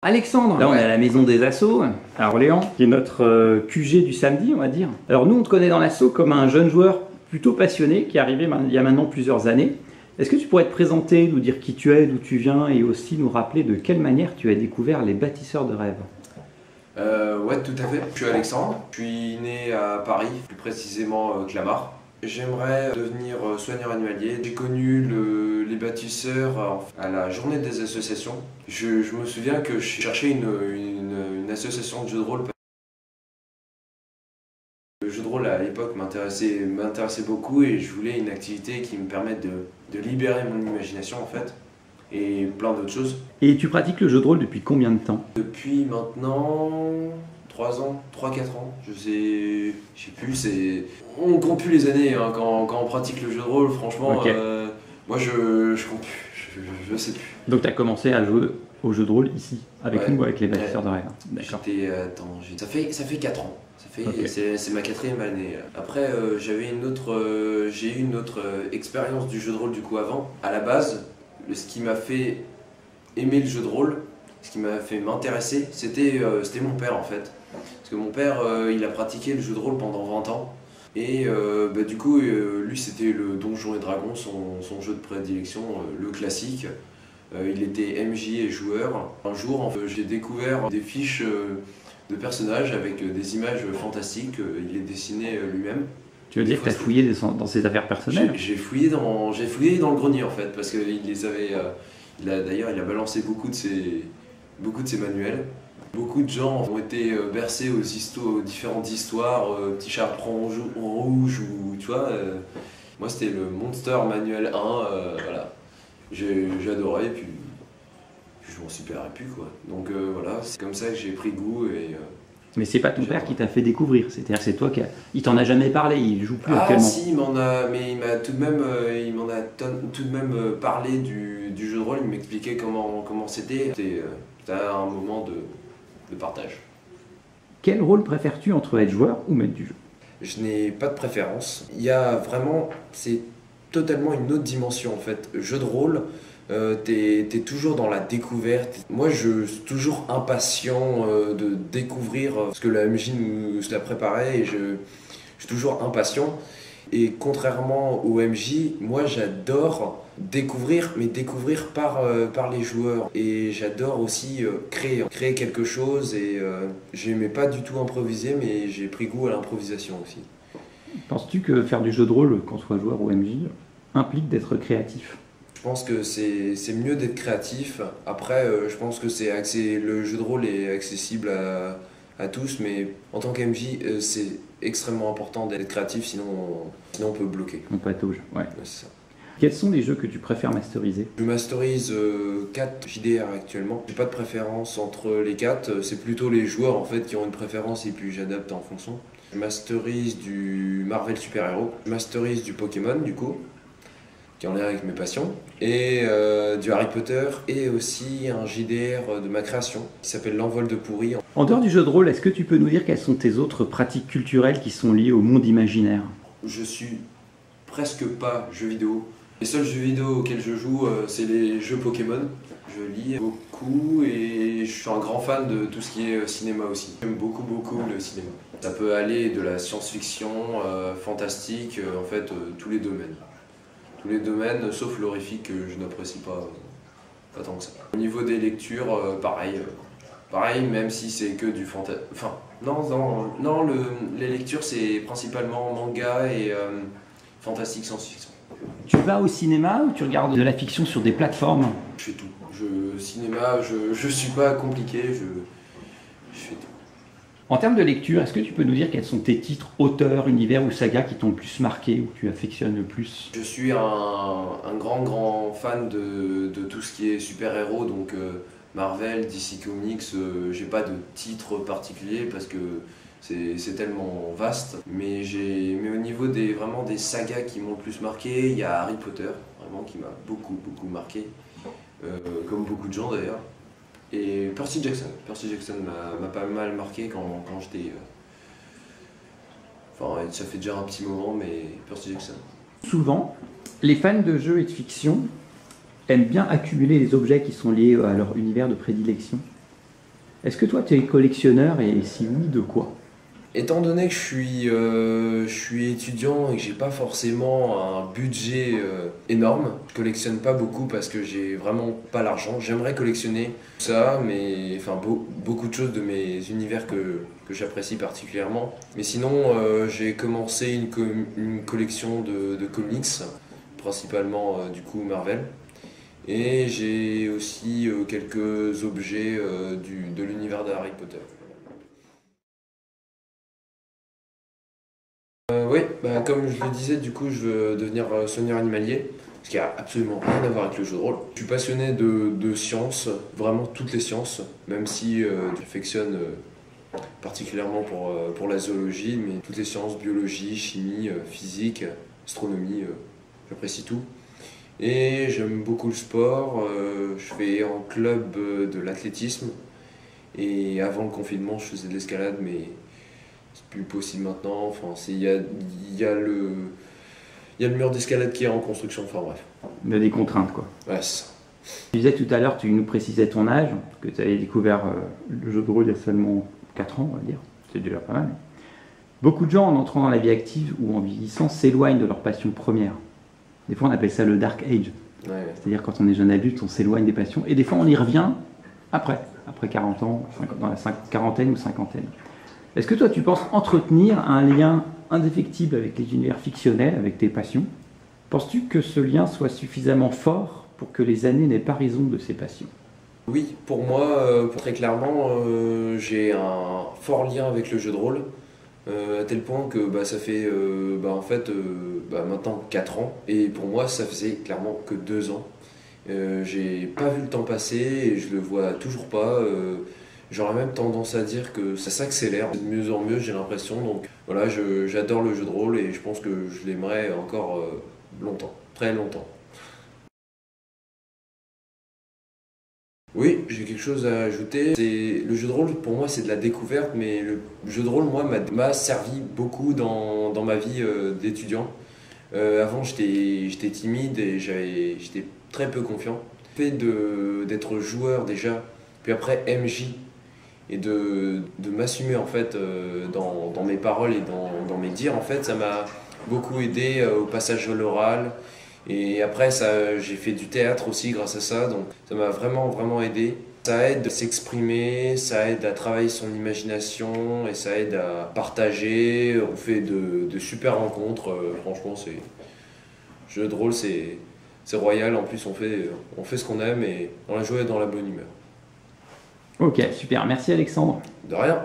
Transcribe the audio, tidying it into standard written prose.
Alexandre, là on est à la maison des assos à Orléans, qui est notre QG du samedi, on va dire. Alors nous on te connaît dans l'asso comme un jeune joueur plutôt passionné qui est arrivé il y a maintenant plusieurs années. Est-ce que tu pourrais te présenter, nous dire qui tu es, d'où tu viens et aussi nous rappeler de quelle manière tu as découvert les bâtisseurs de rêves? Ouais, tout à fait. Je suis Alexandre, je suis né à Paris, plus précisément Clamart. J'aimerais devenir soigneur animalier. J'ai connu les bâtisseurs à la journée des associations. Je me souviens que je cherchais une association de jeux de rôle. Le jeu de rôle à l'époque m'intéressait beaucoup et je voulais une activité qui me permette de libérer mon imagination en fait. Et plein d'autres choses. Et tu pratiques le jeu de rôle depuis combien de temps? Depuis maintenant 3 ans, 3-4 ans, je sais plus, on compte plus les années hein, quand on pratique le jeu de rôle, franchement, okay. Moi je compte plus, je sais plus. Donc tu as commencé à jouer au jeu de rôle ici, avec nous, avec les bâtisseurs de rêves. D'accord. Ça fait 4 ans. Okay. C'est ma 4e année. Après, j'ai eu une autre expérience du jeu de rôle du coup avant. À la base, ce qui m'a fait aimer le jeu de rôle, ce qui m'a fait m'intéresser, c'était mon père en fait. Parce que mon père, il a pratiqué le jeu de rôle pendant 20 ans. Et du coup, lui c'était le Donjons et Dragons, son jeu de prédilection, le classique. Il était MJ et joueur. Un jour, j'ai découvert des fiches de personnages avec des images fantastiques. Il les dessinait lui-même. Tu veux dire que tu as fouillé dans ses affaires personnelles? J'ai fouillé dans le grenier en fait, parce qu'il les avait. D'ailleurs, il a balancé beaucoup de ses manuels. Beaucoup de gens ont été bercés aux différentes histoires, Petit Chaperon Rouge, ou tu vois. Moi, c'était le Monster Manuel 1, voilà. J'ai adoré, et puis je m'en suis perdu plus quoi. Donc voilà, c'est comme ça que j'ai pris goût et. Mais c'est pas ton père qui t'a fait découvrir, c'est-à-dire c'est toi qui il t'en a jamais parlé, il joue plus actuellement. Ah si, mais il m'a tout de même parlé du jeu de rôle, il m'expliquait comment c'était. C'était un moment de partage. Quel rôle préfères-tu entre être joueur ou maître du jeu? Je n'ai pas de préférence. Il y a vraiment, c'est totalement une autre dimension en fait. Jeu de rôle, t'es toujours dans la découverte. Moi, je suis toujours impatient de découvrir ce que la MJ nous l'a préparé et je suis toujours impatient. Et contrairement au MJ, moi j'adore découvrir, mais découvrir par les joueurs. Et j'adore aussi créer quelque chose. Et j'aimais pas du tout improviser, mais j'ai pris goût à l'improvisation aussi. Penses-tu que faire du jeu de rôle, qu'on soit joueur ou MJ, implique d'être créatif? Je pense que c'est mieux d'être créatif. Après, je pense que le jeu de rôle est accessible à tous, mais en tant qu'MJ, c'est extrêmement important d'être créatif, sinon on peut bloquer. On patauge, ouais. C'est ça. Quels sont les jeux que tu préfères masteriser? Je masterise 4 JDR actuellement. J'ai pas de préférence entre les 4, c'est plutôt les joueurs en fait qui ont une préférence et puis j'adapte en fonction. Je masterise du Marvel Super Hero, je masterise du Pokémon du coup, qui est en lien avec mes passions, et du Harry Potter, et aussi un JDR de ma création, qui s'appelle L'Envol de Pourri. En dehors du jeu de rôle, est-ce que tu peux nous dire quelles sont tes autres pratiques culturelles qui sont liées au monde imaginaire? Je suis presque pas jeu vidéo. Les seuls jeux vidéo auxquels je joue, c'est les jeux Pokémon. Je lis beaucoup et je suis un grand fan de tout ce qui est cinéma aussi. J'aime beaucoup le cinéma. Ça peut aller de la science-fiction, fantastique, en fait, tous les domaines. Tous les domaines, sauf l'horrifique que je n'apprécie pas tant que ça. Au niveau des lectures, pareil, même si c'est que du fantastique. Enfin, non, les lectures c'est principalement manga et fantastique science-fiction. Tu vas au cinéma ou tu regardes de la fiction sur des plateformes? Je fais tout. Cinéma, je suis pas compliqué, je fais tout. En termes de lecture, est-ce que tu peux nous dire quels sont tes titres, auteurs, univers ou sagas qui t'ont le plus marqué ou que tu affectionnes le plus? Je suis un grand fan de tout ce qui est super-héros, donc Marvel, DC Comics, j'ai pas de titre particulier parce que c'est tellement vaste. Mais au niveau vraiment des sagas qui m'ont le plus marqué, il y a Harry Potter, vraiment qui m'a beaucoup marqué, comme beaucoup de gens d'ailleurs. Et Percy Jackson m'a pas mal marqué quand j'étais... Enfin, ça fait déjà un petit moment, mais Percy Jackson. Souvent, les fans de jeux et de fiction aiment bien accumuler les objets qui sont liés à leur univers de prédilection. Est-ce que toi tu es collectionneur et si oui, de quoi? Étant donné que je suis étudiant et que j'ai pas forcément un budget énorme, je collectionne pas beaucoup parce que j'ai vraiment pas l'argent. J'aimerais collectionner ça, mais enfin beaucoup de choses de mes univers que j'apprécie particulièrement. Mais sinon, j'ai commencé une collection de comics, principalement du coup Marvel. Et j'ai aussi quelques objets de l'univers de Harry Potter. Oui, bah, comme je le disais, du coup, je veux devenir soigneur animalier, ce qui a absolument rien à voir avec le jeu de rôle. Je suis passionné de sciences, vraiment toutes les sciences, même si j'affectionne particulièrement pour la zoologie, mais toutes les sciences, biologie, chimie, physique, astronomie, j'apprécie tout. Et j'aime beaucoup le sport, je fais en club de l'athlétisme, et avant le confinement, je faisais de l'escalade, mais c'est plus possible maintenant. Enfin, il y a le mur d'escalade qui est en construction. Enfin bref. Il y a des contraintes, quoi. Ouais, c'est ça. Tu disais tout à l'heure, tu nous précisais ton âge, que tu avais découvert le jeu de rôle il y a seulement 4 ans, on va dire. C'est déjà pas mal. Beaucoup de gens, en entrant dans la vie active ou en vieillissant, s'éloignent de leur passion première. Des fois, on appelle ça le dark age. Ouais. C'est-à-dire, quand on est jeune adulte, on s'éloigne des passions. Et des fois, on y revient après 40 ans, dans la quarantaine ou cinquantaine. Est-ce que toi, tu penses entretenir un lien indéfectible avec les univers fictionnels, avec tes passions? Penses-tu que ce lien soit suffisamment fort pour que les années n'aient pas raison de ces passions? Oui, pour moi, très clairement, j'ai un fort lien avec le jeu de rôle, à tel point que bah, ça fait en fait, maintenant 4 ans, et pour moi, ça faisait clairement que 2 ans. J'ai pas vu le temps passer et je le vois toujours pas. J'aurais même tendance à dire que ça s'accélère de mieux en mieux, j'ai l'impression. Donc voilà, j'adore le jeu de rôle et je pense que je l'aimerais encore longtemps, très longtemps. Oui, j'ai quelque chose à ajouter. Le jeu de rôle, pour moi, c'est de la découverte, mais le jeu de rôle, moi, m'a servi beaucoup dans ma vie d'étudiant. Avant, j'étais timide et j'étais très peu confiant. Le fait d'être joueur déjà, puis après MJ, et de m'assumer en fait dans mes paroles et dans mes dires, en fait, ça m'a beaucoup aidé au passage à l'oral. Et après, j'ai fait du théâtre aussi grâce à ça, donc ça m'a vraiment, vraiment aidé. Ça aide à s'exprimer, ça aide à travailler son imagination et ça aide à partager. On fait de super rencontres, franchement, jeu de rôle, c'est royal. En plus, on fait ce qu'on aime et on a joué dans la bonne humeur. Ok, super. Merci Alexandre. De rien.